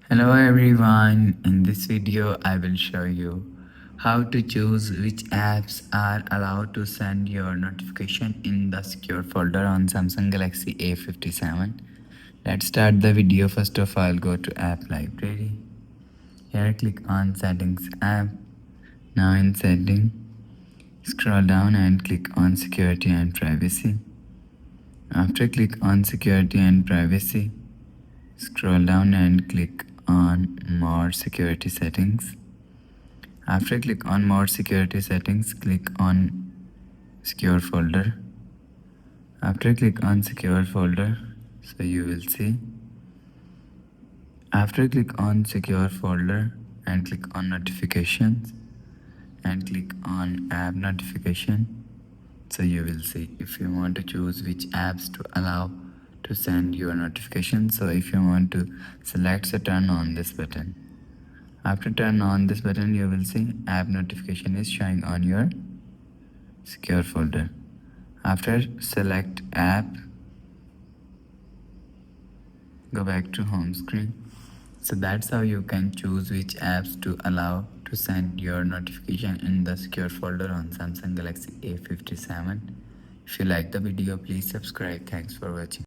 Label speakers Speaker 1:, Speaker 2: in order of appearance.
Speaker 1: Hello everyone, in this video I will show you how to choose which apps are allowed to send your notification in the secure folder on Samsung Galaxy A57. Let's start the video. First of all, go to app library. Here click on settings app. Now in setting, scroll down and click on security and privacy. After click on security and privacy, scroll down and click on more security settings. After click on more security settings, click on secure folder. After click on secure folder, so you will see. After click on secure folder and click on notifications and click on app notification, so you will see if you want to choose which apps to allow to send your notifications. So if you want to select, so turn on this button. After turn on this button, you will see app notification is showing on your secure folder. After select app, go back to home screen. So that's how you can choose which apps to allow to send your notification in the secure folder on Samsung Galaxy A57. If you like the video, please subscribe. Thanks for watching.